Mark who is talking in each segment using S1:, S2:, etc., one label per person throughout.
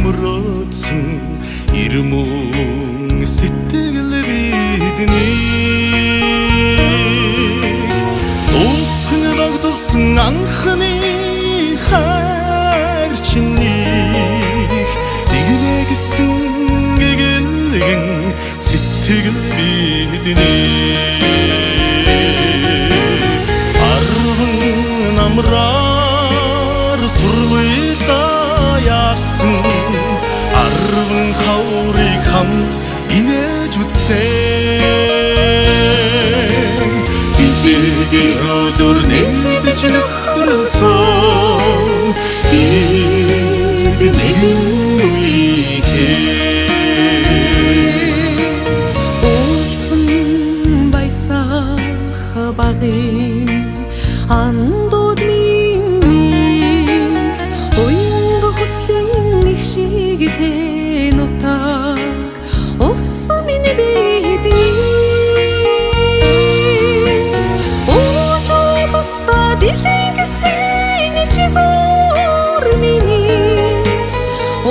S1: мөрөөдсөн ирмөн сэтгэл биднийг унцхан догдсон анхны хайр чиний нэгнэ гэсэн гэгэн сэтгэл биднийг арван намраар сургуйлда яарсан арван хаврыг хамт инээж үтсэн билегээр өдөр нэгдэж нөхрөлсөн нэгэн
S2: андууд минь уянг хүслийн их шигтэй нутаг усан миний бидний очолоста дэлгэсэн чигүүр миний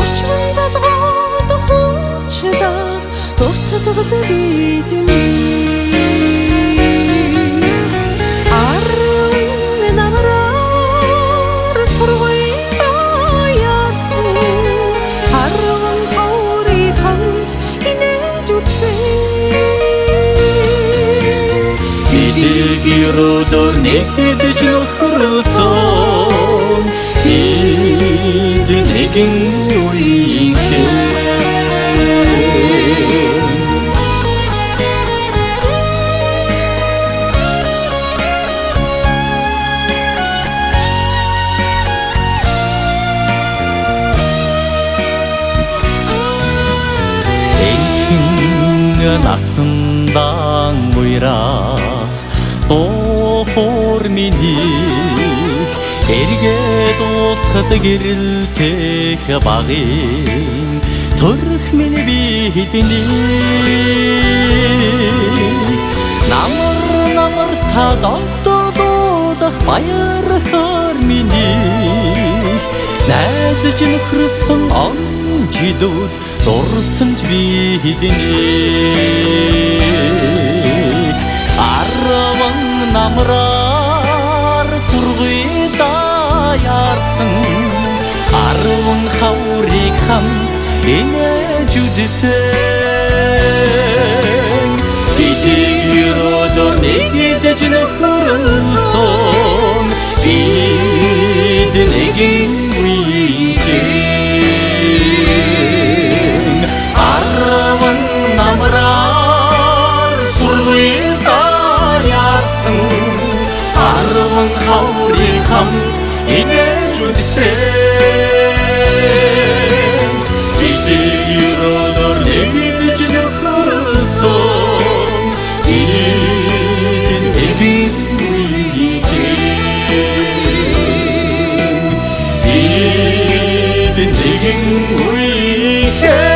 S2: очрон залгоод хуучдах дуртдаг бидний
S1: Өдөр нэгдэж нөхрөлсөн нэгэн үеийнхэн насандан уйра тохор миний эргээд уулзахад гэрэлтэх багын төрх миний бидний намар та дододох баяр хөр миний найзж нөхрсөн он чидүүд дурсан ч бидний арван намраар сургуйда яарсан арван хаврыг хамт инээж үтсэн билегээр өдөр нэгдэж нөхрөлсөн бид нэгэн үеийнхэн арван намраар сургуйда яарсан арван хаврыг хамт инээж үтсэн билегээр өдөр нэгдэж нөхрөлсөн бид нэгэн үеийнхэн бид нэгэн үеийнхэн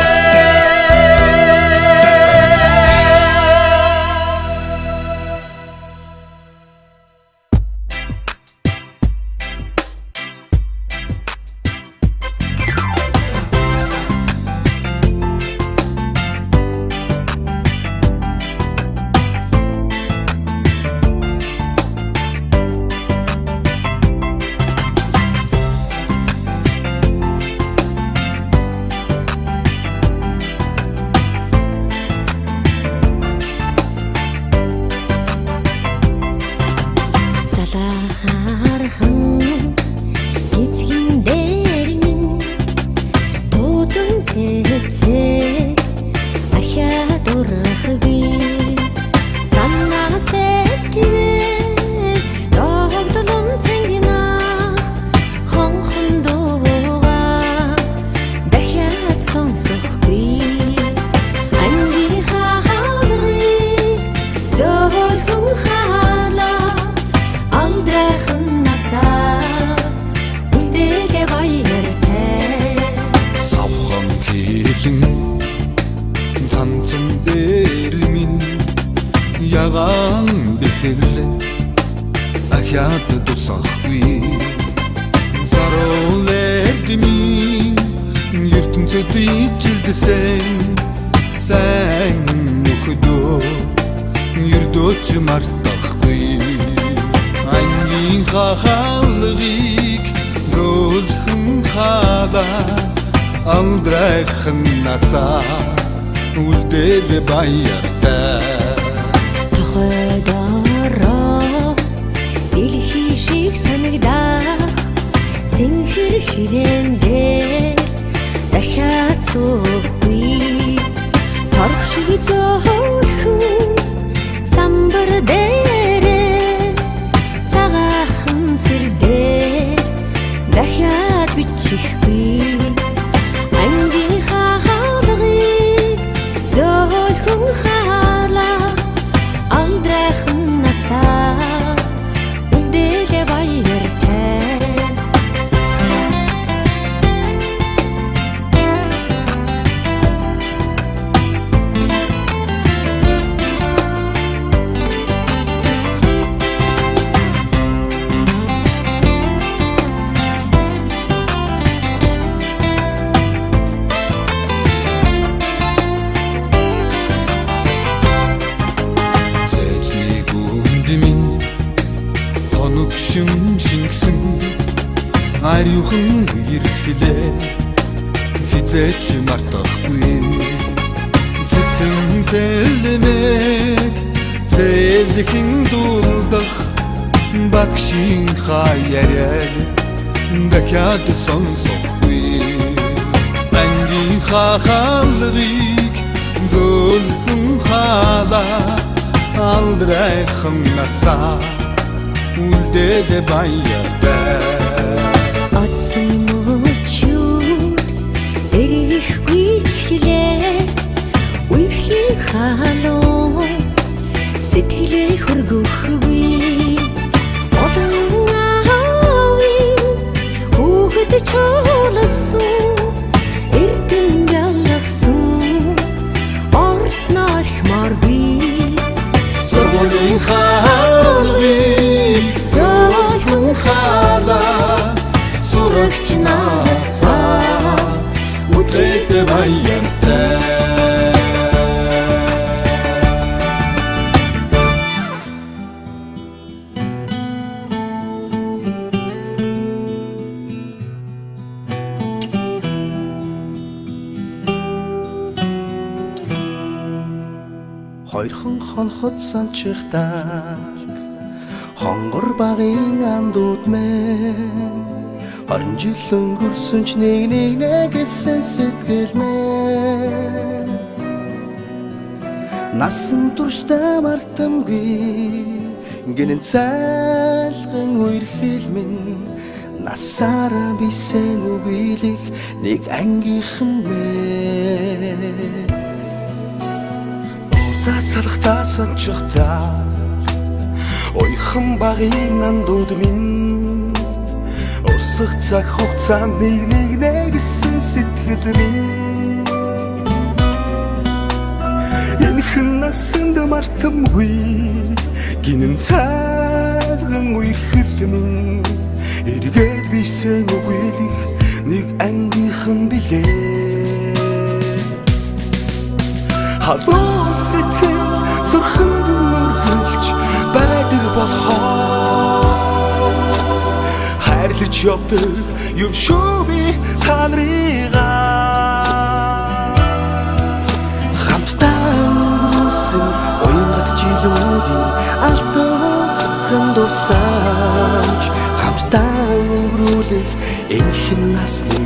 S3: ягаан бэхэллэ ахяд тусахгүй заруулэр дими Жилдсэн сайн нөхөдөө ердөөч мартахгүй ангийн хаалгыг гөлхөн халаа амдрайхан насаа үлдээл баяртай
S2: тохойдороо дэлхий шиг санагдаа цэнхэр ширээн дээр дахиад суухгүй торх шиг зөөлхөн самбар дээрээ цагаахан сэрдээр дахиад бичихгүй ангийн хаалгыг зөөлхөн халаа амдрайхан насаа үлдээлээ баяртай
S3: Шингсэн ариухан үерхлээ хизээч мартахгүй цэцэн зэлмэг зэлхэн дулдах багшийн хаяад дахиад сонсохгүй ангийн хаалгыг гөлхөн халаа алдрайхан насаа үлдээл баяртай
S2: Атсан мөчүүд эрэхгүй ч гэлээ үерхлийн халуун сэтгэлээ хөргөхгүй олон аавын хүүхэд чуулсан эрдэм ялгсан орд нархмаргүй
S3: Сургуулийн хаалгыг зөөлхөн халаа сурагч насаа үлдээд баяртай
S4: Хоёрхан хонхот санчихтаа хонгор багын андууд мэн 20 жил өнгөрсөн ч нэг гэсэн сэтгэл мэн насан туршдаа мартамгүй гинэн цайлган үерхэл минь насаараа бисен үгийлэх нэг ангийнхан мэн Цацалхтаа санчихтаа ойхан багын андууд минь урсах цаг хугацаанд нэг нэгсэн сэтгэл минь энэхэн насанд мартамгүй гинэн цайлган үерхэл минь эргээд бисен үгийлэх нэг ангийнхан билээ халуун сэтгэл зүрхэнд нүргэлж байдаг болохоор хайрлаж явдаг юм шүү би та нарыгаа хамтдаа өнгөрсөн уянгат жилүүдийн алтан дурсамж хамтдаа өнгөрүүлэх энэхэн насны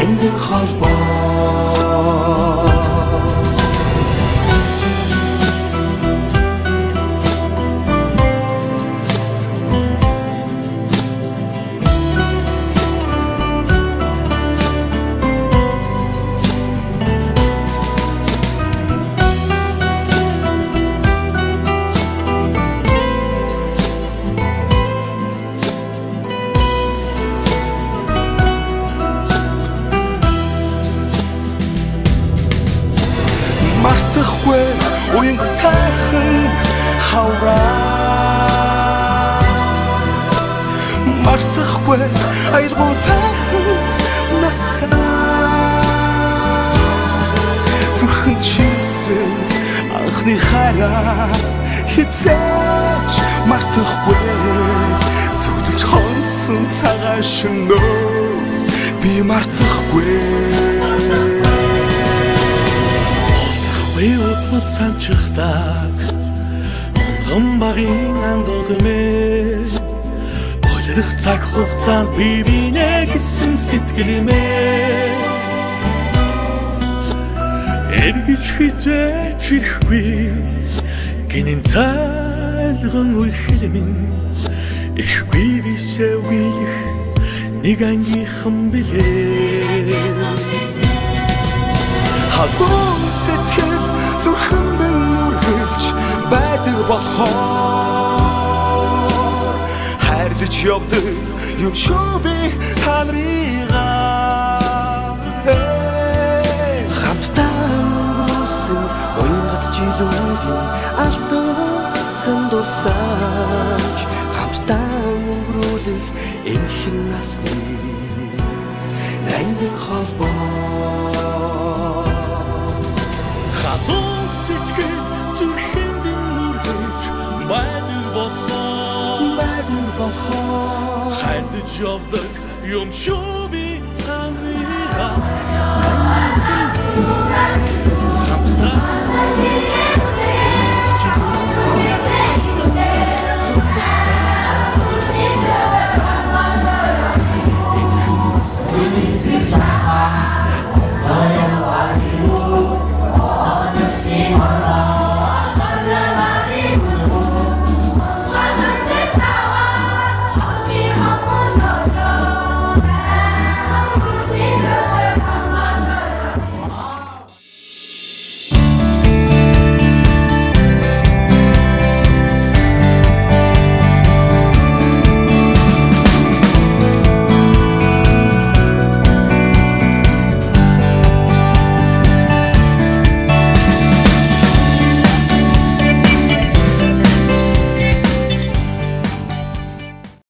S4: ангин холбоо мартахгүй уянг тайхан хавраа мартахгүй айлгуу тайхан насаа Үндэсний хараа хизээч мартахгүй зүудэлж хонсон цагаан шөнөө би мартахгүй
S1: Би утвал санчхдаг Онгон багын андууд мэ Бойлох цаг хугацаанд би бинэ гэсэн сэтгэлмээ Эргэж хизээч ирэхгүй Гинэн цайлган үерхэл минь Ирэхгүй бисээ үеих нэг ангийнхан билээ
S4: Халуун сэтгэл зүрхэн минь үргэлж байдаг болохоор хайрлаж явдаг юм шүү би та нарыгаа
S3: хамтдаа өнгөрсөн уянгат жилүүдийн алтан дурсамж хамтдаа өнгөрүүлэх энхэн насны ангин холбоо
S1: Халуун сэтгэл зүрхэнд үргэлж байдаг болохоор хайрлаж явдаг юм шүү